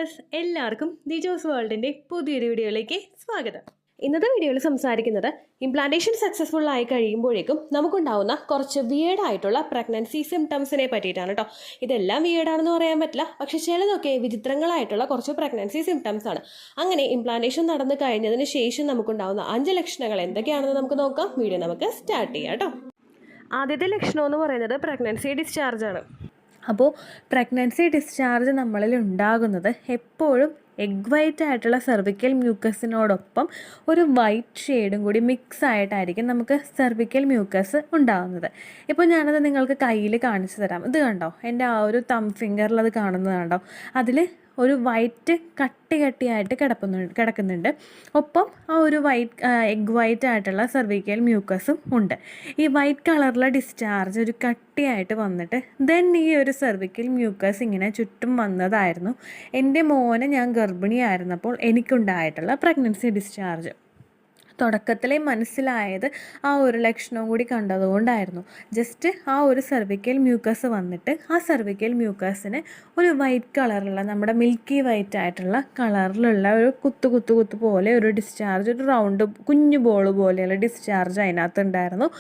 Viewers, എല്ലാവർക്കും ദിജോസ് വേൾഡിൻ്റെ പുതിയൊരു വീഡിയോയിലേക്ക് സ്വാഗതം. ഇന്നത്തെ വീഡിയോയിൽ സംസാരിക്കുന്നത് ഇംപ്ലാന്റേഷൻ സക്സസ്ഫുൾ ആയി കഴിയുമ്പോഴേക്കും നമുക്കുണ്ടാവുന്ന കുറച്ച് വിയേർഡായിട്ടുള്ള പ്രഗ്നൻസി സിംറ്റംസിനെ പറ്റിയിട്ടാണ് കേട്ടോ. ഇതെല്ലാം വിയേർഡാണെന്ന് പറയാൻ പറ്റില്ല, പക്ഷെ ചിലതൊക്കെ വിചിത്രങ്ങളായിട്ടുള്ള കുറച്ച് പ്രഗ്നൻസി സിംറ്റംസ് ആണ്. അങ്ങനെ ഇംപ്ലാന്റേഷൻ നടന്നു കഴിഞ്ഞതിന് ശേഷം നമുക്കുണ്ടാവുന്ന 5 ലക്ഷണങ്ങൾ എന്തൊക്കെയാണെന്ന് നമുക്ക് നോക്കാം. വീഡിയോ നമുക്ക് സ്റ്റാർട്ട് ചെയ്യാം കേട്ടോ. ആദ്യത്തെ ലക്ഷണം എന്ന് പറയുന്നത് പ്രഗ്നൻസി ഡിസ്ചാർജ് ആണ്. അപ്പോൾ പ്രഗ്നൻസി ഡിസ്ചാർജ് നമ്മളിൽ ഉണ്ടാകുന്നത് എപ്പോഴും എഗ് വൈറ്റ് ആയിട്ടുള്ള സെർവിക്കൽ മ്യൂക്കസിനോടൊപ്പം ഒരു വൈറ്റ് ഷെയ്ഡും കൂടി മിക്സ് ആയിട്ടായിരിക്കും നമുക്ക് സെർവിക്കൽ മ്യൂക്കസ് ഉണ്ടാകുന്നത്. ഇപ്പോൾ ഞാനത് നിങ്ങൾക്ക് കയ്യിൽ കാണിച്ചു തരാം. ഇത് കണ്ടോ, എൻ്റെ ആ ഒരു തം ഫിംഗറിൽ അത് കാണുന്നത് കണ്ടോ, അതിൽ ഒരു വൈറ്റ് കട്ടിയായിട്ട് കിടക്കുന്നുണ്ട്. ഒപ്പം ആ ഒരു എഗ് വൈറ്റ് ആയിട്ടുള്ള സെർവിക്കൽ മ്യൂക്കസും ഉണ്ട്. ഈ വൈറ്റ് കളറിലെ ഡിസ്ചാർജ് ഒരു കട്ടിയായിട്ട് വന്നിട്ട് ദെൻ ഈ ഒരു സെർവിക്കൽ മ്യൂക്കസ് ഇങ്ങനെ ചുറ്റും വന്നതായിരുന്നു എൻ്റെ മോനെ ഞാൻ ഗർഭിണിയായിരുന്നപ്പോൾ എനിക്കുണ്ടായിട്ടുള്ള പ്രഗ്നൻസി ഡിസ്ചാർജ്. തുടക്കത്തിലെ മനസ്സിലായത് ആ ഒരു ലക്ഷണവും കൂടി കണ്ടതുകൊണ്ടായിരുന്നു. ജസ്റ്റ് ആ ഒരു സെർവിക്കൽ മ്യൂക്കസ് വന്നിട്ട് ആ സെർവിക്കൽ മ്യൂക്കസിന് ഒരു വൈറ്റ് കളറിലുള്ള, നമ്മുടെ മിൽക്കി വൈറ്റ് ആയിട്ടുള്ള കളറിലുള്ള ഒരു കുത്തു പോലെ ഒരു ഡിസ്ചാർജ്, ഒരു റൗണ്ട് കുഞ്ഞു ബോൾ പോലെയുള്ള ഡിസ്ചാർജ് അതിനകത്ത് ഉണ്ടായിരുന്നു.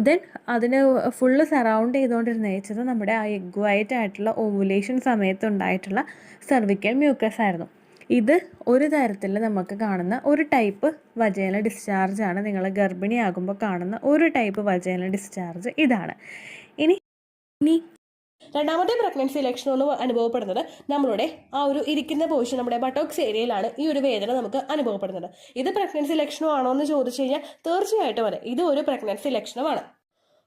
ദെൻ അതിന് ഫുള്ള് സറൗണ്ട് ചെയ്തുകൊണ്ടിരുന്നത് നമ്മുടെ ആ എഗ് വൈറ്റ് ആയിട്ടുള്ള ഓവുലേഷൻ സമയത്ത് ഉണ്ടായിട്ടുള്ള സെർവിക്കൽ മ്യൂക്കസ് ആയിരുന്നു. ഇത് ഒരു തരത്തിൽ നമുക്ക് കാണുന്ന ഒരു ടൈപ്പ് വജൈനൽ ഡിസ്ചാർജാണ്. നിങ്ങൾ ഗർഭിണിയാകുമ്പോൾ കാണുന്ന ഒരു ടൈപ്പ് വജൈനൽ ഡിസ്ചാർജ് ഇതാണ്. ഇനി രണ്ടാമത്തെ പ്രഗ്നൻസി ലക്ഷണം അനുഭവപ്പെടുന്നത് നമ്മളുടെ ആ ഒരു ഇരിക്കുന്ന പോർഷൻ, നമ്മുടെ ബട്ടോക്സ് ഏരിയയിലാണ് ഈ ഒരു വേദന നമുക്ക് അനുഭവപ്പെടുന്നത്. ഇത് പ്രഗ്നൻസി ലക്ഷണമാണോ എന്ന് ചോദിച്ചു കഴിഞ്ഞാൽ തീർച്ചയായിട്ടും അതെ, ഇത് ഒരു പ്രഗ്നൻസി ലക്ഷണമാണ്.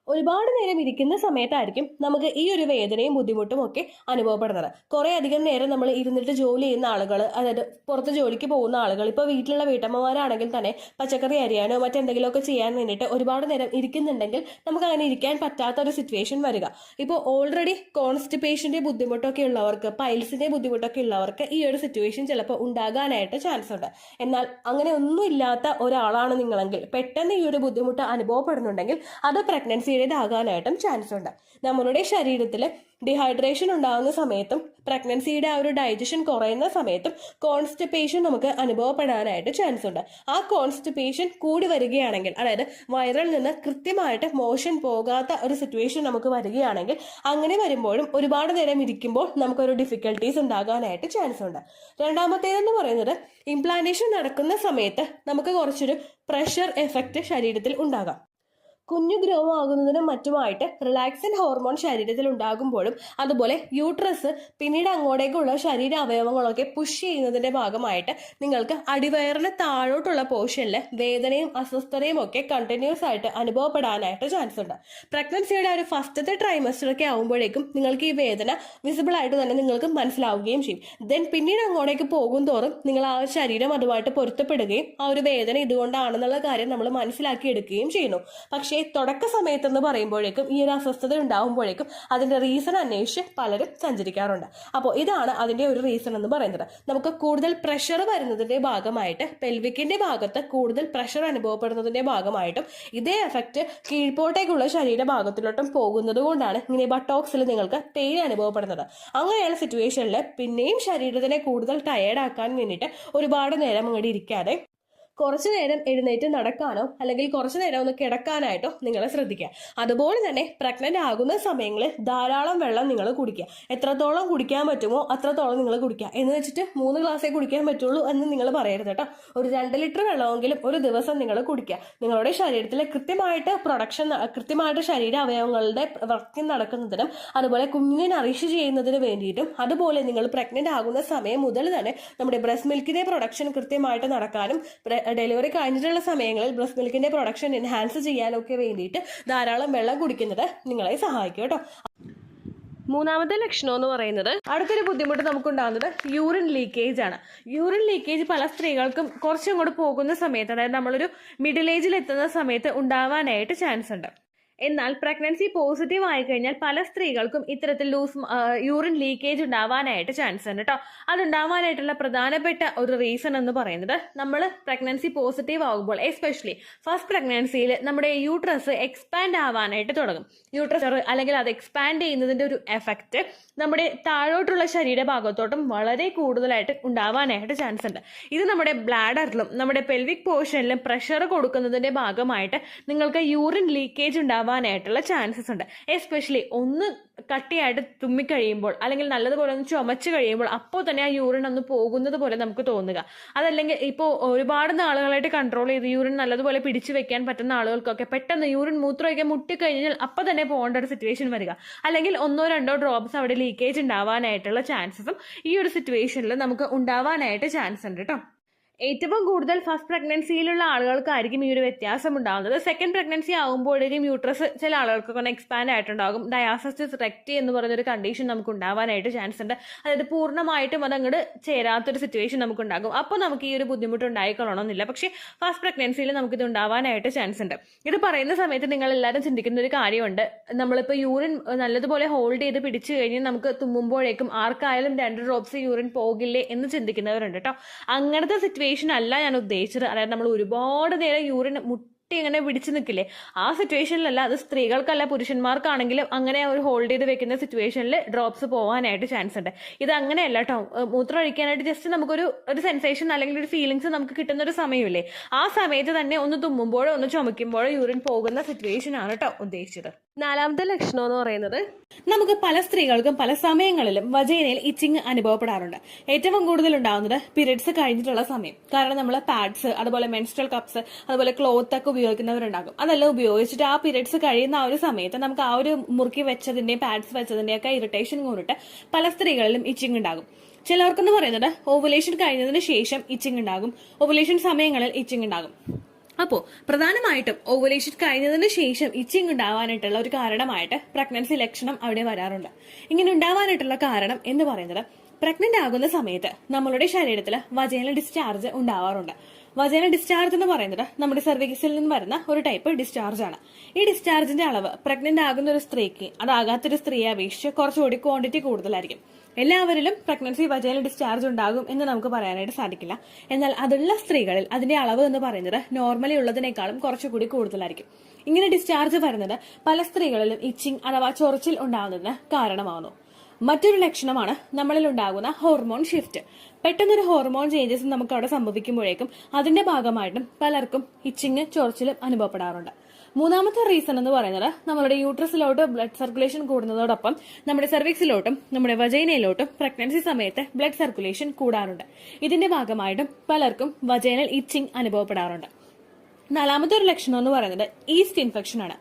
ഒരുപാട് നേരം ഇരിക്കുന്ന സമയത്തായിരിക്കും നമുക്ക് ഈ ഒരു വേദനയും ബുദ്ധിമുട്ടും ഒക്കെ അനുഭവപ്പെടുന്നത്. കുറേ അധികം നേരം നമ്മൾ ഇരുന്നിട്ട് ജോലി ചെയ്യുന്ന ആളുകൾ, അതായത് പുറത്ത് ജോലിക്ക് പോകുന്ന ആളുകൾ, ഇപ്പോൾ വീട്ടിലുള്ള വീട്ടമ്മമാരാണെങ്കിൽ തന്നെ പച്ചക്കറി അരിയാനോ മറ്റെന്തെങ്കിലുമൊക്കെ ചെയ്യാൻ വേണ്ടിയിട്ട് ഒരുപാട് നേരം ഇരിക്കുന്നുണ്ടെങ്കിൽ നമുക്ക് അങ്ങനെ ഇരിക്കാൻ പറ്റാത്ത ഒരു സിറ്റുവേഷൻ വരിക. ഇപ്പോൾ ഓൾറെഡി കോൺസ്റ്റിപ്പേഷൻ്റെ ബുദ്ധിമുട്ടൊക്കെ ഉള്ളവർക്ക്, പൈൽസിൻ്റെ ബുദ്ധിമുട്ടൊക്കെ ഉള്ളവർക്ക് ഈ ഒരു സിറ്റുവേഷൻ ചിലപ്പോൾ ഉണ്ടാകാനായിട്ട് ചാൻസ് ഉണ്ട്. എന്നാൽ അങ്ങനെ ഒന്നും ഇല്ലാത്ത ഒരാളാണ് നിങ്ങളെങ്കിൽ പെട്ടെന്ന് ഈ ഒരു ബുദ്ധിമുട്ട് അനുഭവപ്പെടുന്നുണ്ടെങ്കിൽ അത് പ്രഗ്നൻസി ആകാനായിട്ടും ചാൻസ് ഉണ്ട്. നമ്മളുടെ ശരീരത്തിൽ ഡിഹൈഡ്രേഷൻ ഉണ്ടാകുന്ന സമയത്തും പ്രഗ്നൻസിയുടെ ആ ഒരു ഡൈജഷൻ കുറയുന്ന സമയത്തും കോൺസ്റ്റിപ്പേഷൻ നമുക്ക് അനുഭവപ്പെടാനായിട്ട് ചാൻസ് ഉണ്ട്. ആ കോൺസ്റ്റിപ്പേഷൻ കൂടി വരികയാണെങ്കിൽ, അതായത് വയറിൽ നിന്ന് കൃത്യമായിട്ട് മോഷൻ പോകാത്ത ഒരു സിറ്റുവേഷൻ നമുക്ക് വരികയാണെങ്കിൽ, അങ്ങനെ വരുമ്പോഴും ഒരുപാട് നേരം ഇരിക്കുമ്പോൾ നമുക്കൊരു ഡിഫിക്കൽട്ടീസ് ഉണ്ടാകാനായിട്ട് ചാൻസ് ഉണ്ട്. രണ്ടാമത്തേതെന്ന് പറയുന്നത് ഇംപ്ലാന്റേഷൻ നടക്കുന്ന സമയത്ത് നമുക്ക് കുറച്ചൊരു പ്രഷർ എഫക്റ്റ് ശരീരത്തിൽ ഉണ്ടാകാം. കുഞ്ഞു ഗ്രോ ആകുന്നതിനും മറ്റുമായിട്ട് റിലാക്സിൻ ഹോർമോൺ ശരീരത്തിൽ ഉണ്ടാകുമ്പോഴും, അതുപോലെ യൂട്രസ് പിന്നീട് അങ്ങോട്ടേക്കുള്ള ശരീര അവയവങ്ങളൊക്കെ പുഷ് ചെയ്യുന്നതിന്റെ ഭാഗമായിട്ട് നിങ്ങൾക്ക് അടിവയറിന് താഴോട്ടുള്ള പോർഷനിൽ വേദനയും അസ്വസ്ഥതയും ഒക്കെ കണ്ടിന്യൂസ് ആയിട്ട് അനുഭവപ്പെടാനായിട്ട് ചാൻസ് ഉണ്ട്. പ്രഗ്നൻസിയുടെ ഒരു ഫസ്റ്റത്തെ ട്രൈമസ്റ്റർ ഒക്കെ ആകുമ്പോഴേക്കും നിങ്ങൾക്ക് ഈ വേദന വിസിബിൾ ആയിട്ട് തന്നെ നിങ്ങൾക്ക് മനസ്സിലാവുകയും ചെയ്യും. ദെൻ പിന്നീട് അങ്ങോട്ടേക്ക് പോകും തോറും നിങ്ങൾ ആ ശരീരം അതുമായിട്ട് പൊരുത്തപ്പെടുകയും ആ ഒരു വേദന ഇതുകൊണ്ടാണെന്നുള്ള കാര്യം നമ്മൾ മനസ്സിലാക്കി എടുക്കുകയും ചെയ്യുന്നു. പക്ഷേ തുടക്ക സമയത്തെന്ന് പറയുമ്പോഴേക്കും ഈ ഒരു അസ്വസ്ഥത ഉണ്ടാകുമ്പോഴേക്കും അതിന്റെ റീസൺ അന്വേഷിച്ച് പലരും സഞ്ചരിക്കാറുണ്ട്. അപ്പോൾ ഇതാണ് അതിന്റെ ഒരു റീസൺ എന്ന് പറയുന്നത്. നമുക്ക് കൂടുതൽ പ്രഷർ വരുന്നതിന്റെ ഭാഗമായിട്ട്, പെൽവിക്കിന്റെ ഭാഗത്ത് കൂടുതൽ പ്രഷർ അനുഭവപ്പെടുന്നതിന്റെ ഭാഗമായിട്ടും ഇതേ എഫക്റ്റ് കീഴ്പോട്ടേക്കുള്ള ശരീരഭാഗത്തിലോട്ടും പോകുന്നത് കൊണ്ടാണ് ഇങ്ങനെ ബട്ടോക്സിൽ നിങ്ങൾക്ക് പെയിൻ അനുഭവപ്പെടുന്നത്. അങ്ങനെയുള്ള സിറ്റുവേഷനിൽ പിന്നെയും ശരീരത്തിനെ കൂടുതൽ ടയേർഡ് ആക്കാൻ വേണ്ടിയിട്ട് ഒരുപാട് നേരം അങ്ങോട്ട് ഇരിക്കാതെ കുറച്ചു നേരം എഴുന്നേറ്റ് നടക്കാനോ അല്ലെങ്കിൽ കുറച്ചു നേരം ഒന്ന് കിടക്കാനായിട്ടോ നിങ്ങൾ ശ്രദ്ധിക്കുക. അതുപോലെ തന്നെ പ്രഗ്നന്റ് ആകുന്ന സമയങ്ങളിൽ ധാരാളം വെള്ളം നിങ്ങൾ കുടിക്കുക. എത്രത്തോളം കുടിക്കാൻ പറ്റുമോ അത്രത്തോളം നിങ്ങൾ കുടിക്കുക. എന്ന് വെച്ചിട്ട് 3 ഗ്ലാസ്സേ കുടിക്കാൻ പറ്റുള്ളൂ എന്ന് നിങ്ങൾ പറയരുത് കേട്ടോ. ഒരു 2 ലിറ്റർ വെള്ളമെങ്കിലും ഒരു ദിവസം നിങ്ങൾ കുടിക്കുക. നിങ്ങളുടെ ശരീരത്തിൽ കൃത്യമായിട്ട് ശരീര അവയവങ്ങളുടെ വർക്കിംഗ് നടക്കുന്നതിനും അതുപോലെ കുഞ്ഞിനെ നറിഷ് ചെയ്യുന്നതിന് വേണ്ടിയിട്ടും, അതുപോലെ നിങ്ങൾ പ്രഗ്നന്റ് ആകുന്ന സമയം മുതൽ തന്നെ നമ്മുടെ ബ്രസ്റ്റ് മിൽക്കിന്റെ പ്രൊഡക്ഷൻ കൃത്യമായിട്ട് നടക്കാനും ഡെലിവറി കഴിഞ്ഞിട്ടുള്ള സമയങ്ങളിൽ ബ്രസ്റ്റ് മിൽക്കിന്റെ പ്രൊഡക്ഷൻ എൻഹാൻസ് ചെയ്യാനൊക്കെ വേണ്ടിയിട്ട് ധാരാളം വെള്ളം കുടിക്കുന്നത് നിങ്ങളെ സഹായിക്കും കേട്ടോ. മൂന്നാമത്തെ ലക്ഷണം എന്ന് പറയുന്നത്, അടുത്തൊരു ബുദ്ധിമുട്ട് നമുക്കുണ്ടാകുന്നത് യൂറിൻ ലീക്കേജ് ആണ്. യൂറിൻ ലീക്കേജ് പല സ്ത്രീകൾക്കും കുറച്ചും കൂടെ പോകുന്ന സമയത്ത്, അതായത് നമ്മളൊരു മിഡിൽ ഏജിൽ എത്തുന്ന സമയത്ത് ഉണ്ടാവാനായിട്ട് ചാൻസ് ഉണ്ട്. എന്നാൽ പ്രഗ്നൻസി പോസിറ്റീവ് ആയി കഴിഞ്ഞാൽ പല സ്ത്രീകൾക്കും ഇത്തരത്തിൽ യൂറിൻ ലീക്കേജ് ഉണ്ടാവാനായിട്ട് ചാൻസ് ഉണ്ട് കേട്ടോ. അതുണ്ടാവാനായിട്ടുള്ള പ്രധാനപ്പെട്ട ഒരു റീസൺ എന്ന് പറയുന്നത് നമ്മൾ പ്രഗ്നൻസി പോസിറ്റീവ് ആകുമ്പോൾ എസ്പെഷ്യലി ഫസ്റ്റ് പ്രഗ്നൻസിയിൽ നമ്മുടെ യൂട്രസ് എക്സ്പാൻഡ് ആവാനായിട്ട് തുടങ്ങും. യൂട്രസ് അല്ലെങ്കിൽ അത് എക്സ്പാൻഡ് ചെയ്യുന്നതിന്റെ ഒരു എഫക്റ്റ് നമ്മുടെ താഴോട്ടുള്ള ശരീരഭാഗത്തോട്ടും വളരെ കൂടുതലായിട്ട് ഉണ്ടാവാനായിട്ട് ചാൻസ് ഉണ്ട്. ഇത് നമ്മുടെ ബ്ലാഡറിലും നമ്മുടെ പെൽവിക് പോർഷനിലും പ്രഷർ കൊടുക്കുന്നതിന്റെ ഭാഗമായിട്ട് നിങ്ങൾക്ക് യൂറിൻ ലീക്കേജ് ഉണ്ടാവാനായിട്ടുള്ള ചാൻസസ് ഉണ്ട്. എസ്പെഷ്യലി ഒന്ന് കട്ടിയായിട്ട് തുമ്മിക്കഴിയുമ്പോൾ അല്ലെങ്കിൽ നല്ലതുപോലെ ഒന്ന് ചുമച്ച് കഴിയുമ്പോൾ അപ്പോൾ തന്നെ ആ യൂറിൻ ഒന്ന് പോകുന്നത് പോലെ നമുക്ക് തോന്നുക. അതല്ലെങ്കിൽ ഇപ്പോൾ ഒരുപാട് നാളുകളായിട്ട് കൺട്രോൾ ചെയ്ത് യൂറിൻ നല്ലതുപോലെ പിടിച്ചു വെക്കാൻ പറ്റുന്ന ആളുകൾക്കൊക്കെ പെട്ടെന്ന് യൂറിൻ മൂത്രമൊക്കെ മുട്ടിക്കഴിഞ്ഞാൽ അപ്പോൾ തന്നെ പോകേണ്ട ഒരു സിറ്റുവേഷൻ വരിക. അല്ലെങ്കിൽ 1-2 ഡ്രോപ്സ് അവിടെ ലീക്കേജ് ഉണ്ടാവാനായിട്ടുള്ള ചാൻസസും ഈ ഒരു സിറ്റുവേഷനിൽ നമുക്ക് ഉണ്ടാവാനായിട്ട് ചാൻസ് ഉണ്ട് കേട്ടോ. ഏറ്റവും കൂടുതൽ ഫസ്റ്റ് പ്രഗ്നൻസിയിലുള്ള ആളുകൾക്കായിരിക്കും ഈ ഒരു വ്യത്യാസം ഉണ്ടാകുന്നത്. സെക്കൻഡ് പ്രഗ്നൻസി ആകുമ്പോഴേക്കും യൂട്രസ് ചില ആളുകൾക്കൊക്കെ ഒന്ന് എക്സ്പാൻഡ് ആയിട്ടുണ്ടാകും. ഡയാസിസ് റെക്ടി എന്ന് പറയുന്നൊരു കണ്ടീഷൻ നമുക്ക് ഉണ്ടാവാനായിട്ട് ചാൻസ് ഉണ്ട്. അതായത് പൂർണ്ണമായിട്ടും അത് അങ്ങോട്ട് ചേരാത്തൊരു സിറ്റുവേഷൻ നമുക്കുണ്ടാകും. അപ്പോൾ നമുക്ക് ഈ ഒരു ബുദ്ധിമുട്ട് ഉണ്ടായിക്കൊള്ളണമെന്നില്ല. പക്ഷേ ഫസ്റ്റ് പ്രഗ്നൻസിയിൽ നമുക്കിത് ഉണ്ടാവാനായിട്ട് ചാൻസ് ഉണ്ട്. ഇത് പറയുന്ന സമയത്ത് നിങ്ങൾ എല്ലാവരും ചിന്തിക്കുന്ന ഒരു കാര്യമുണ്ട്. നമ്മളിപ്പോൾ യൂറിൻ നല്ലതുപോലെ ഹോൾഡ് ചെയ്ത് പിടിച്ചു കഴിഞ്ഞ് നമുക്ക് തുമ്മുമ്പോഴേക്കും ആർക്കായാലും 2 ഡ്രോപ്സ് യൂറിൻ പോകില്ലേ എന്ന് ചിന്തിക്കുന്നവരുണ്ട് കേട്ടോ. അങ്ങനത്തെ സിറ്റുവേഷൻ അല്ല ഞാൻ ഉദ്ദേശിച്ചത്. അതായത് നമ്മൾ ഒരുപാട് നേരം യൂറിൻ ഇങ്ങനെ പിടിച്ചു നിൽക്കില്ലേ, ആ സിറ്റുവേഷനിലല്ല. അത് സ്ത്രീകൾക്കല്ല പുരുഷന്മാർക്കാണെങ്കിലും അങ്ങനെ ഒരു ഹോൾഡ് ചെയ്ത് വെക്കുന്ന സിറ്റുവേഷനിൽ ഡ്രോപ്സ് പോകാനായിട്ട് ചാൻസ് ഉണ്ട്. ഇത് അങ്ങനെയല്ല കേട്ടോ. മൂത്രം ഒഴിക്കാനായിട്ട് ജസ്റ്റ് നമുക്കൊരു സെൻസേഷൻ അല്ലെങ്കിൽ ഒരു ഫീലിങ്സ് നമുക്ക് കിട്ടുന്ന ഒരു സമയമില്ലേ, ആ സമയത്ത് തന്നെ ഒന്ന് തുമ്മുമ്പോഴോ ഒന്ന് ചുമയ്ക്കുമ്പോഴോ യൂറിൻ പോകുന്ന സിറ്റുവേഷൻ ആണ് കേട്ടോ ഉദ്ദേശിച്ചത്. 4ാമത്തെ ലക്ഷണം എന്ന് പറയുന്നത് നമുക്ക് പല സ്ത്രീകൾക്കും പല സമയങ്ങളിലും വജൈനയിൽ ഇച്ചിങ് അനുഭവപ്പെടാറുണ്ട്. ഏറ്റവും കൂടുതൽ ഉണ്ടാകുന്നത് പീരിയഡ്സ് കഴിഞ്ഞിട്ടുള്ള സമയം. കാരണം നമ്മൾ പാഡ്സ്, അതുപോലെ മെൻസ്ട്രൽ കപ്സ്, അതുപോലെ ക്ലോത്ത് ഒക്കെ ഉപയോഗിക്കുന്നവരുണ്ടാകും. അതെല്ലാം ഉപയോഗിച്ചിട്ട് ആ പീരിയഡ്സ് കഴിയുന്ന ആ ഒരു സമയത്ത് നമുക്ക് ആ ഒരു മുറുക്കി വെച്ചതിന്റെയും പാഡ്സ് വെച്ചതിന്റെയും ഒക്കെ ഇറിറ്റേഷൻ കൊണ്ടിട്ട് പല സ്ത്രീകളിലും ഇച്ചിങ് ഉണ്ടാകും. ചിലർക്കെന്ന് പറയുന്നത് ഓവുലേഷൻ കഴിഞ്ഞതിന് ശേഷം ഇച്ചിങ് ഉണ്ടാകും, ഓവുലേഷൻ സമയങ്ങളിൽ ഇച്ചിങ് ഉണ്ടാകും. അപ്പോൾ പ്രധാനമായിട്ടും ഓവുലേഷൻ കഴിഞ്ഞതിന് ശേഷം ഇച്ചിങ് ഉണ്ടാവാനായിട്ടുള്ള ഒരു കാരണമായിട്ട് പ്രഗ്നൻസി ലക്ഷണം അവിടെ വരാറുണ്ട്. ഇങ്ങനെ ഉണ്ടാവാനായിട്ടുള്ള കാരണം എന്ന് പറയുന്നത് പ്രഗ്നന്റ് ആകുന്ന സമയത്ത് നമ്മളുടെ ശരീരത്തിൽ വജൈനൽ ഡിസ്ചാർജ് ഉണ്ടാവാറുണ്ട്. വജൈനൽ ഡിസ്ചാർജ് എന്ന് പറയുന്നത് നമ്മുടെ സെർവിക്സിൽ നിന്ന് വരുന്ന ഒരു ടൈപ്പ് ഡിസ്ചാർജ് ആണ്. ഈ ഡിസ്ചാർജിന്റെ അളവ് പ്രഗ്നന്റ് ആകുന്ന ഒരു സ്ത്രീക്ക് അതാകാത്തൊരു സ്ത്രീയെ അപേക്ഷിച്ച് കുറച്ചുകൂടി ക്വാണ്ടിറ്റി കൂടുതലായിരിക്കും. എല്ലാവരിലും പ്രഗ്നൻസി വജൈനൽ ഡിസ്ചാർജ് ഉണ്ടാകും എന്ന് നമുക്ക് പറയാനായിട്ട് സാധിക്കില്ല. എന്നാൽ അതുള്ള സ്ത്രീകളിൽ അതിന്റെ അളവ് എന്ന് പറയുന്നത് നോർമലി ഉള്ളതിനേക്കാളും കുറച്ചുകൂടി കൂടുതലായിരിക്കും. ഇങ്ങനെ ഡിസ്ചാർജ് വരുന്നത് പല സ്ത്രീകളിലും ഇച്ചിങ് അഥവാ ചൊറിച്ചിൽ ഉണ്ടാകുന്നതിന് കാരണമാകുന്നു. മറ്റൊരു ലക്ഷണമാണ് നമ്മളിൽ ഉണ്ടാകുന്ന ഹോർമോൺ ഷിഫ്റ്റ്. പെട്ടെന്നൊരു ഹോർമോൺ ചേഞ്ചസ് നമുക്ക് അവിടെ സംഭവിക്കുമ്പോഴേക്കും അതിന്റെ ഭാഗമായിട്ടും പലർക്കും ഇച്ചിങ് ചൊറിച്ചിലും അനുഭവപ്പെടാറുണ്ട്. 3ാമത്തെ റീസൺ എന്ന് പറയുന്നത് നമ്മുടെ യൂട്രസിലോട്ട് ബ്ലഡ് സർക്കുലേഷൻ കൂടുന്നതോടൊപ്പം നമ്മുടെ സെർവിക്സിലോട്ടും നമ്മുടെ വജൈനയിലോട്ടും പ്രഗ്നൻസി സമയത്ത് ബ്ലഡ് സർക്കുലേഷൻ കൂടാറുണ്ട്. ഇതിന്റെ ഭാഗമായിട്ടും പലർക്കും വജൈനൽ ഇച്ചിങ് അനുഭവപ്പെടാറുണ്ട്. 4ാമത്തെ ഒരു ലക്ഷണം എന്ന് പറയുന്നത് ഈസ്റ്റ് ഇൻഫെക്ഷൻ ആണ്.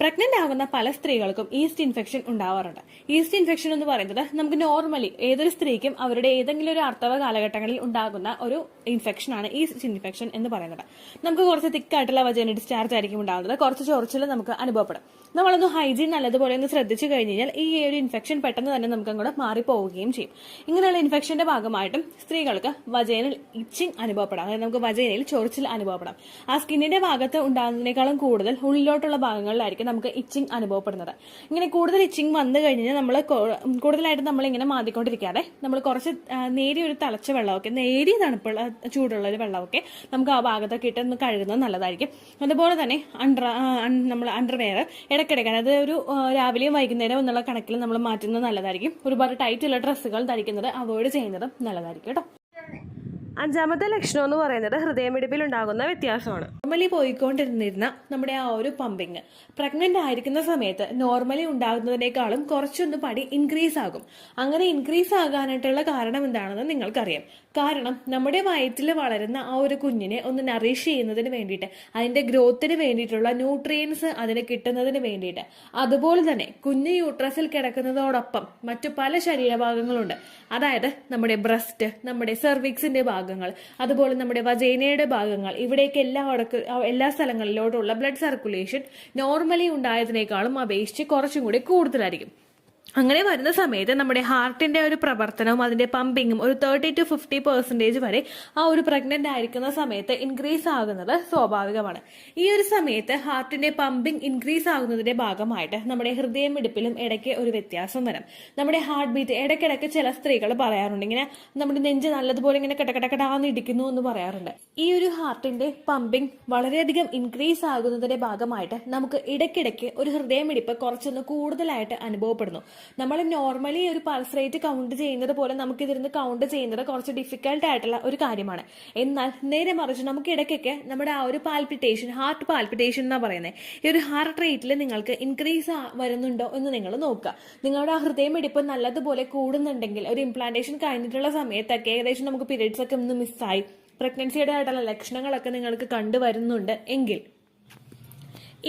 പ്രഗ്നന്റ് ആകുന്ന പല സ്ത്രീകൾക്കും ഈസ്റ്റ് ഇൻഫെക്ഷൻ ഉണ്ടാവാറുണ്ട്. ഈസ്റ്റ് ഇൻഫെക്ഷൻ എന്ന് പറയുന്നത് നമുക്ക് നോർമലി ഏതൊരു സ്ത്രീക്കും അവരുടെ ഏതെങ്കിലും ഒരു ആർത്തവ കാലഘട്ടങ്ങളിൽ ഉണ്ടാകുന്ന ഒരു ഇൻഫെക്ഷൻ ആണ് ഈസ്റ്റ് ഇൻഫെക്ഷൻ എന്ന് പറയുന്നത്. നമുക്ക് കുറച്ച് തിക്കായിട്ടുള്ള വജൈനൽ ഡിസ്ചാർജ് ആയിരിക്കും ഉണ്ടാകുന്നത്. കുറച്ച് ചൊറിച്ചിൽ നമുക്ക് അനുഭവപ്പെടും. നമ്മളൊന്ന് ഹൈജീൻ നല്ലതുപോലെ ഒന്ന് ശ്രദ്ധിച്ചു കഴിഞ്ഞ് കഴിഞ്ഞാൽ ഈ ഒരു ഇൻഫെക്ഷൻ പെട്ടെന്ന് തന്നെ നമുക്ക് അങ്ങോട്ട് മാറിപ്പോവുകയും ചെയ്യും. ഇങ്ങനെയുള്ള ഇൻഫെക്ഷന്റെ ഭാഗമായിട്ടും സ്ത്രീകൾക്ക് വജൈനൽ ഇച്ചിങ് അനുഭവപ്പെടാം. അതായത് നമുക്ക് വജൈനയിൽ ചൊറിച്ചിൽ അനുഭവപ്പെടാം. ആ സ്കിന്നിന്റെ ഭാഗത്ത് ഉണ്ടാകുന്നതിനേക്കാളും കൂടുതൽ ഉള്ളിലോട്ടുള്ള ഭാഗങ്ങളിലായിരിക്കും നമുക്ക് ഇച്ചിങ് അനുഭവപ്പെടുന്നത്. ഇങ്ങനെ കൂടുതൽ ഇച്ചിങ് വന്നു കഴിഞ്ഞാൽ നമ്മൾ കൂടുതലായിട്ട് നമ്മൾ ഇങ്ങനെ മാതിക്കൊണ്ടിരിക്കാതെ നമ്മൾ കുറച്ച് നേരിയ ഒരു തിളച്ച വെള്ളമൊക്കെ, നേരിയ തണുപ്പുള്ള ചൂടുള്ള ഒരു വെള്ളമൊക്കെ നമുക്ക് ആ ഭാഗത്തൊക്കെ ഇട്ട് ഒന്ന് കഴുകുന്നത് നല്ലതായിരിക്കും. അതുപോലെ തന്നെ നമ്മൾ അണ്ടർവെയർ ഇടയ്ക്കിടയ്ക്ക്, അതായത് ഒരു രാവിലെയും വൈകുന്നേരം എന്നുള്ള കണക്കിൽ നമ്മൾ മാറ്റുന്നത് നല്ലതായിരിക്കും. ഒരുപാട് ടൈറ്റുള്ള ഡ്രസ്സുകൾ ധരിക്കുന്നത് അവോയ്ഡ് ചെയ്യുന്നതും നല്ലതായിരിക്കും കേട്ടോ. 5ാമത്തെ ലക്ഷണം എന്ന് പറയുന്നത് ഹൃദയമിടിപ്പിൽ ഉണ്ടാകുന്ന വ്യത്യാസമാണ്. നോർമലി പോയിക്കൊണ്ടിരുന്നിരുന്ന നമ്മുടെ ആ ഒരു പമ്പിങ് പ്രഗ്നന്റ് ആയിരിക്കുന്ന സമയത്ത് നോർമലി ഉണ്ടാകുന്നതിനേക്കാളും കുറച്ചൊന്ന് പടി ഇൻക്രീസ് ആകും. അങ്ങനെ ഇൻക്രീസ് ആകാനായിട്ടുള്ള കാരണം എന്താണെന്ന് നിങ്ങൾക്കറിയാം. കാരണം നമ്മുടെ വയറ്റിൽ വളരുന്ന ആ ഒരു കുഞ്ഞിനെ ഒന്ന് നറിഷ് ചെയ്യുന്നതിന് വേണ്ടിയിട്ട്, അതിന്റെ ഗ്രോത്തിന് വേണ്ടിയിട്ടുള്ള ന്യൂട്രിയൻസ് അതിന് കിട്ടുന്നതിന് വേണ്ടിയിട്ട്, അതുപോലെ തന്നെ കുഞ്ഞ് യൂട്രസിൽ കിടക്കുന്നതോടൊപ്പം മറ്റു പല ശരീരഭാഗങ്ങളുണ്ട്. അതായത് നമ്മുടെ ബ്രസ്റ്റ്, നമ്മുടെ സെർവിക്സിന്റെ ഭാഗങ്ങൾ, അതുപോലെ നമ്മുടെ വജൈനയുടെ ഭാഗങ്ങൾ, ഇവിടേക്ക് എല്ലാ സ്ഥലങ്ങളിലോട്ടുള്ള ബ്ലഡ് സർക്കുലേഷൻ നോർമലി ഉണ്ടായതിനേക്കാളും അപേക്ഷിച്ച് കുറച്ചും കൂടി കൂടുതലായിരിക്കും. അങ്ങനെ വരുന്ന സമയത്ത് നമ്മുടെ ഹാർട്ടിൻ്റെ ഒരു പ്രവർത്തനവും അതിൻ്റെ പമ്പിങ്ങും ഒരു 30-50% വരെ ആ ഒരു പ്രഗ്നൻ്റ് ആയിരിക്കുന്ന സമയത്ത് ഇൻക്രീസ് ആകുന്നത് സ്വാഭാവികമാണ്. ഈ ഒരു സമയത്ത് ഹാർട്ടിൻ്റെ പമ്പിങ് ഇൻക്രീസ് ആകുന്നതിൻ്റെ ഭാഗമായിട്ട് നമ്മുടെ ഹൃദയമിടിപ്പിലും ഇടയ്ക്ക് ഒരു വ്യത്യാസം വരും. നമ്മുടെ ഹാർട്ട് ബീറ്റ് ഇടയ്ക്കിടയ്ക്ക് ചില സ്ത്രീകൾ പറയാറുണ്ട്, ഇങ്ങനെ നമ്മുടെ നെഞ്ച് നല്ലതുപോലെ ഇങ്ങനെ കടകടകടാന്ന് ഇടിക്കുന്നു എന്ന് പറയാറുണ്ട്. ഈ ഒരു ഹാർട്ടിൻ്റെ പമ്പിങ് വളരെയധികം ഇൻക്രീസ് ആകുന്നതിൻ്റെ ഭാഗമായിട്ട് നമുക്ക് ഇടയ്ക്കിടയ്ക്ക് ഒരു ഹൃദയമിടിപ്പ് കുറച്ചൊന്ന് കൂടുതലായിട്ട് അനുഭവപ്പെടുന്നു. നമ്മൾ നോർമലി ഒരു പൾസ് റേറ്റ് കൗണ്ട് ചെയ്യുന്നത് പോലെ നമുക്കിതിരുന്ന് കൗണ്ട് ചെയ്യുന്നത് കുറച്ച് ഡിഫിക്കൽട്ട് ആയിട്ടുള്ള ഒരു കാര്യമാണ്. എന്നാൽ നേരെ മറിച്ച് നമുക്ക് ഇടയ്ക്കൊക്കെ നമ്മുടെ ആ ഒരു പാൽപിറ്റേഷൻ, ഹാർട്ട് പാൽപിറ്റേഷൻ എന്നാ പറയുന്നത്, ഈ ഒരു ഹാർട്ട് റേറ്റിൽ നിങ്ങൾക്ക് ഇൻക്രീസ് വരുന്നുണ്ടോ എന്ന് നിങ്ങൾ നോക്കുക. നിങ്ങളുടെ ആ ഹൃദയമിടിപ്പ് നല്ലതുപോലെ കൂടുന്നുണ്ടെങ്കിൽ, ഒരു ഇംപ്ലാന്റേഷൻ കഴിഞ്ഞിട്ടുള്ള സമയത്തൊക്കെ ഏകദേശം നമുക്ക് പീരീഡ്സ് ഒക്കെ ഒന്ന് മിസ്സായി, പ്രഗ്നൻസിയുടെ ആയിട്ടുള്ള ലക്ഷണങ്ങളൊക്കെ നിങ്ങൾക്ക് കണ്ടുവരുന്നുണ്ട് എങ്കിൽ,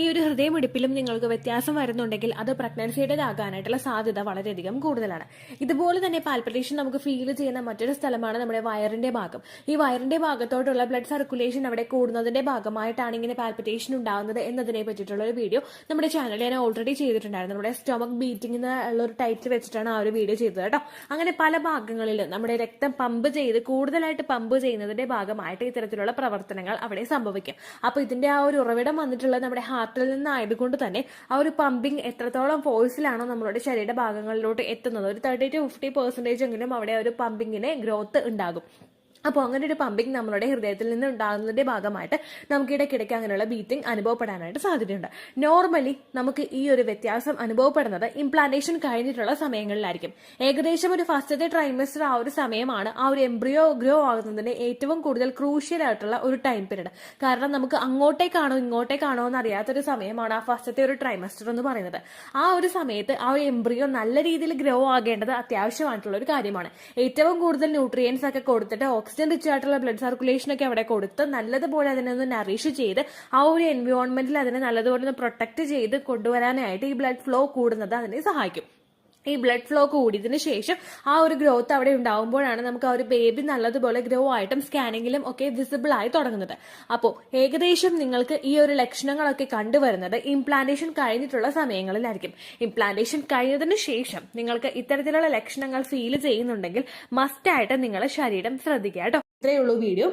ഈ ഒരു ഹൃദയമിടിപ്പിലും നിങ്ങൾക്ക് വ്യത്യാസം വരുന്നുണ്ടെങ്കിൽ അത് പ്രഗ്നൻസിയുടേതാകാനായിട്ടുള്ള സാധ്യത വളരെയധികം കൂടുതലാണ്. ഇതുപോലെ തന്നെ പാൽപിറ്റേഷൻ നമുക്ക് ഫീൽ ചെയ്യുന്ന മറ്റൊരു സ്ഥലമാണ് നമ്മുടെ വയറിന്റെ ഭാഗം. ഈ വയറിന്റെ ഭാഗത്തോട്ടുള്ള ബ്ലഡ് സർക്കുലേഷൻ അവിടെ കൂടുന്നതിന്റെ ഭാഗമായിട്ടാണ് ഇങ്ങനെ പാൽപിറ്റേഷൻ ഉണ്ടാകുന്നത് എന്നതിനെ പറ്റിയിട്ടുള്ള ഒരു വീഡിയോ നമ്മുടെ ചാനലിൽ ഞാൻ ഓൾറെഡി ചെയ്തിട്ടുണ്ടായിരുന്നു. നമ്മുടെ സ്റ്റൊമക് ബീറ്റിംഗ് എന്നുള്ള ഒരു ടൈറ്റിൽ വെച്ചിട്ടാണ് ആ ഒരു വീഡിയോ ചെയ്തത് കേട്ടോ. അങ്ങനെ പല ഭാഗങ്ങളിൽ നമ്മുടെ രക്തം പമ്പ് ചെയ്ത് കൂടുതലായിട്ട് പമ്പ് ചെയ്യുന്നതിന്റെ ഭാഗമായിട്ട് ഇത്തരത്തിലുള്ള പ്രവർത്തനങ്ങൾ അവിടെ സംഭവിക്കും. അപ്പോൾ ഇതിന്റെ ആ ഒരു ഉറവിടം വന്നിട്ടുള്ളത് നമ്മുടെ ഹാർട്ടിൽ നിന്നായതുകൊണ്ട് തന്നെ ആ ഒരു പമ്പിങ് എത്രത്തോളം ഫോഴ്സിലാണോ നമ്മളുടെ ശരീര ഭാഗങ്ങളിലോട്ട് എത്തുന്നത്, ഒരു 30-50% എങ്കിലും അവിടെ ഒരു പമ്പിങ്ങിന് ഗ്രോത്ത് ഉണ്ടാകും. അപ്പോൾ അങ്ങനെ ഒരു പമ്പിങ് നമ്മളുടെ ഹൃദയത്തിൽ നിന്ന് ഉണ്ടാകുന്നതിന്റെ ഭാഗമായിട്ട് നമുക്ക് ഇടയ്ക്കിടയ്ക്ക് അങ്ങനെയുള്ള ബീറ്റിംഗ് അനുഭവപ്പെടാനായിട്ട് സാധ്യതയുണ്ട്. നോർമലി നമുക്ക് ഈ ഒരു വ്യത്യാസം അനുഭവപ്പെടുന്നത് ഇംപ്ലാന്റേഷൻ കഴിഞ്ഞിട്ടുള്ള സമയങ്ങളിലായിരിക്കും. ഏകദേശം ഒരു ഫസ്റ്റത്തെ ട്രൈമസ്റ്റർ ആ ഒരു സമയമാണ് ആ ഒരു എംബ്രിയോ ഗ്രോ ആകുന്നതിന് ഏറ്റവും കൂടുതൽ ക്രൂഷ്യൽ ആയിട്ടുള്ള ഒരു ടൈം പീരീഡ്. കാരണം നമുക്ക് അങ്ങോട്ടേക്കാണോ ഇങ്ങോട്ടേക്കാണോ എന്ന് അറിയാത്തൊരു സമയമാണ് ആ ഫസ്റ്റത്തെ ഒരു ട്രൈമസ്റ്റർ എന്ന് പറയുന്നത്. ആ ഒരു സമയത്ത് ആ ഒരു എംബ്രിയോ നല്ല രീതിയിൽ ഗ്രോ ആകേണ്ടത് അത്യാവശ്യമായിട്ടുള്ള ഒരു കാര്യമാണ്. ഏറ്റവും കൂടുതൽ ന്യൂട്രിയൻസ് ഒക്കെ കൊടുത്തിട്ട് ഓക്സിജൻ റിച്ച് ആയിട്ടുള്ള ബ്ലഡ് സർക്കുലേഷൻ ഒക്കെ അവിടെ കൊടുത്ത് നല്ലതുപോലെ അതിനെ ഒന്ന് നറിഷ് ചെയ്ത് ആ ഒരു എൻവയോൺമെന്റിൽ അതിനെ നല്ലതുപോലെ ഒന്ന് പ്രൊട്ടക്ട് ചെയ്ത് കൊണ്ടുവരാനായിട്ട് ഈ ബ്ലഡ് ഫ്ലോ കൂടുന്നത് അതിനെ സഹായിക്കും. ഈ ബ്ലഡ് ഫ്ലോ കൂടിയതിനു ശേഷം ആ ഒരു ഗ്രോത്ത് അവിടെ ഉണ്ടാവുമ്പോഴാണ് നമുക്ക് ആ ഒരു ബേബി നല്ലതുപോലെ ഗ്രോ ആയിട്ടും സ്കാനിങ്ങിലും ഒക്കെ വിസിബിൾ ആയി തുടങ്ങുന്നത്. അപ്പോൾ ഏകദേശം നിങ്ങൾക്ക് ഈ ഒരു ലക്ഷണങ്ങളൊക്കെ കണ്ടുവരുന്നത് ഇംപ്ലാന്റേഷൻ കഴിഞ്ഞിട്ടുള്ള സമയങ്ങളിലായിരിക്കും. ഇംപ്ലാന്റേഷൻ കഴിഞ്ഞതിന് ശേഷം നിങ്ങൾക്ക് ഇത്തരത്തിലുള്ള ലക്ഷണങ്ങൾ ഫീൽ ചെയ്യുന്നുണ്ടെങ്കിൽ മസ്റ്റായിട്ട് നിങ്ങളുടെ ശരീരം ശ്രദ്ധിക്കുക കേട്ടോ. ഇത്രയേ ഉള്ളൂ വീഡിയോ.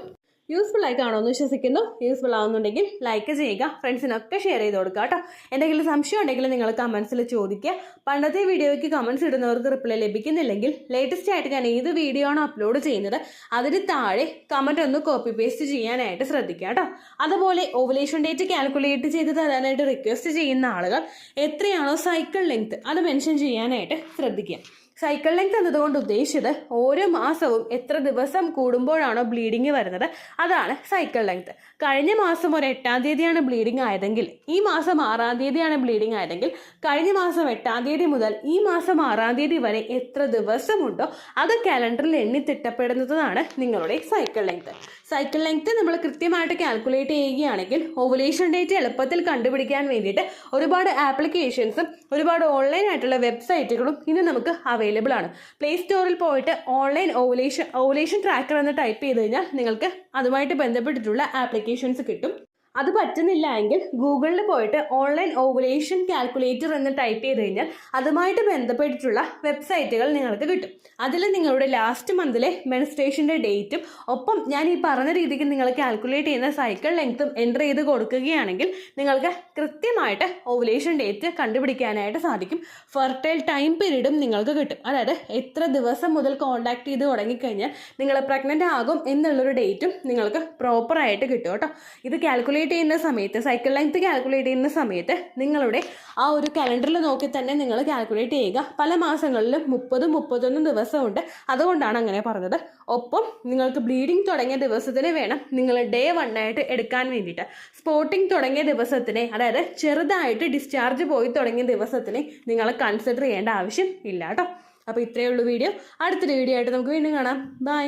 യൂസ്ഫുൾ ആയി കാണുമെന്ന് വിശ്വസിക്കുന്നു. യൂസ്ഫുൾ ആവുന്നുണ്ടെങ്കിൽ ലൈക്ക് ചെയ്യുക, ഫ്രണ്ട്സിനൊക്കെ ഷെയർ ചെയ്ത് കൊടുക്കുക കേട്ടോ. എന്തെങ്കിലും സംശയം ഉണ്ടെങ്കിൽ നിങ്ങൾ കമന്റ്സിൽ ചോദിക്കുക. പണ്ടത്തെ വീഡിയോയ്ക്ക് കമന്റ്സ് ഇടുന്നവർക്ക് റിപ്ലൈ ലഭിക്കുന്നില്ലെങ്കിൽ ലേറ്റസ്റ്റ് ആയിട്ട് ഞാൻ ഏത് വീഡിയോ ആണോ അപ്ലോഡ് ചെയ്യുന്നത് അതിന് താഴെ കമന്റ് ഒന്ന് കോപ്പി പേസ്റ്റ് ചെയ്യാനായിട്ട് ശ്രദ്ധിക്കുക കേട്ടോ. അതുപോലെ ഓവുലേഷൻ ഡേറ്റ് കാൽക്കുലേറ്റ് ചെയ്ത് തരാനായിട്ട് റിക്വസ്റ്റ് ചെയ്യുന്ന ആളുകൾ എത്രയാണോ സൈക്കിൾ ലെങ്ത് അത് മെൻഷൻ ചെയ്യാനായിട്ട് ശ്രദ്ധിക്കുക. സൈക്കിൾ ലെങ്ത് എന്നതുകൊണ്ട് ഉദ്ദേശിച്ചത് ഓരോ മാസവും എത്ര ദിവസം കൂടുമ്പോഴാണോ ബ്ലീഡിങ് വരുന്നത് അതാണ് സൈക്കിൾ ലെങ്ത്. കഴിഞ്ഞ മാസം ഒരു 8-ാം തീയതിയാണ് ബ്ലീഡിങ് ആയതെങ്കിൽ ഈ മാസം 6-ാം തീയതിയാണ് ബ്ലീഡിങ് ആയതെങ്കിൽ കഴിഞ്ഞ മാസം 8-ാം തീയതി മുതൽ ഈ മാസം 6-ാം തീയതി വരെ എത്ര ദിവസമുണ്ടോ അത് കാലണ്ടറിൽ എണ്ണി തിട്ടപ്പെടുന്നതാണ് നിങ്ങളുടെ സൈക്കിൾ ലെങ്ത്. സൈക്കിൾ ലെങ്ത് നമ്മൾ കൃത്യമായിട്ട് കാൽക്കുലേറ്റ് ചെയ്യുകയാണെങ്കിൽ ഓവുലേഷൻ ഡേറ്റ് എളുപ്പത്തിൽ കണ്ടുപിടിക്കാൻ വേണ്ടിയിട്ട് ഒരുപാട് ആപ്ലിക്കേഷൻസും ഒരുപാട് ഓൺലൈൻ ആയിട്ടുള്ള വെബ്സൈറ്റുകളും ഇന്ന് നമുക്ക് അവൈലബിൾ ആണ്. പ്ലേ സ്റ്റോറിൽ പോയിട്ട് ഓൺലൈൻ ഓവുലേഷൻ ട്രാക്കർ എന്ന് ടൈപ്പ് ചെയ്ത് കഴിഞ്ഞാൽ നിങ്ങൾക്ക് അതുമായിട്ട് ബന്ധപ്പെട്ടിട്ടുള്ള ആപ്ലിക്കേഷൻസ് കിട്ടും. അത് പറ്റുന്നില്ല എങ്കിൽ ഗൂഗിളിൽ പോയിട്ട് ഓൺലൈൻ ഓവുലേഷൻ കാൽക്കുലേറ്റർ എന്ന് ടൈപ്പ് ചെയ്ത് കഴിഞ്ഞാൽ അതുമായിട്ട് ബന്ധപ്പെട്ടിട്ടുള്ള വെബ്സൈറ്റുകൾ നിങ്ങൾക്ക് കിട്ടും. അതിൽ നിങ്ങളുടെ ലാസ്റ്റ് മന്തിലെ മെൻസ്ട്രേഷൻ്റെ ഡേറ്റും ഒപ്പം ഞാൻ ഈ പറഞ്ഞ രീതിക്ക് നിങ്ങൾ കാൽക്കുലേറ്റ് ചെയ്യുന്ന സൈക്കിൾ ലെങ്ത്തും എൻ്റർ ചെയ്ത് കൊടുക്കുകയാണെങ്കിൽ നിങ്ങൾക്ക് കൃത്യമായിട്ട് ഓവുലേഷൻ ഡേറ്റ് കണ്ടുപിടിക്കാനായിട്ട് സാധിക്കും. ഫെർട്ടൈൽ ടൈം പീരീഡും നിങ്ങൾക്ക് കിട്ടും. അതായത് എത്ര ദിവസം മുതൽ കോൺടാക്ട് ചെയ്ത് തുടങ്ങിക്കഴിഞ്ഞാൽ നിങ്ങൾ പ്രഗ്നൻ്റ് ആകും എന്നുള്ളൊരു ഡേറ്റും നിങ്ങൾക്ക് പ്രോപ്പറായിട്ട് കിട്ടും കേട്ടോ. ഇത് കാൽക്കുലേറ്റ് ചെയ്യുന്ന സമയത്ത് സൈക്കിൾ ലെങ്ത് കാൽക്കുലേറ്റ് ചെയ്യുന്ന സമയത്ത് നിങ്ങളുടെ ആ ഒരു കലണ്ടറിൽ നോക്കി തന്നെ നിങ്ങൾ കാൽക്കുലേറ്റ് ചെയ്യുക. പല മാസങ്ങളിലും 30-31 ദിവസമുണ്ട്, അതുകൊണ്ടാണ് അങ്ങനെ പറഞ്ഞത്. ഒപ്പം നിങ്ങൾക്ക് ബ്ലീഡിങ് തുടങ്ങിയ ദിവസത്തിന് വേണം നിങ്ങൾ ഡേ 1 ആയിട്ട് എടുക്കാൻ വേണ്ടിയിട്ട്. സ്പോട്ടിങ് തുടങ്ങിയ ദിവസത്തിനെ, അതായത് ചെറുതായിട്ട് ഡിസ്ചാർജ് പോയി തുടങ്ങിയ ദിവസത്തിനെ നിങ്ങൾ കൺസിഡർ ചെയ്യേണ്ട ആവശ്യം ഇല്ല കേട്ടോ. അപ്പോൾ ഇത്രയേ ഉള്ളൂ വീഡിയോ. അടുത്തൊരു വീഡിയോ ആയിട്ട് നമുക്ക് വീണ്ടും കാണാം. ബൈ.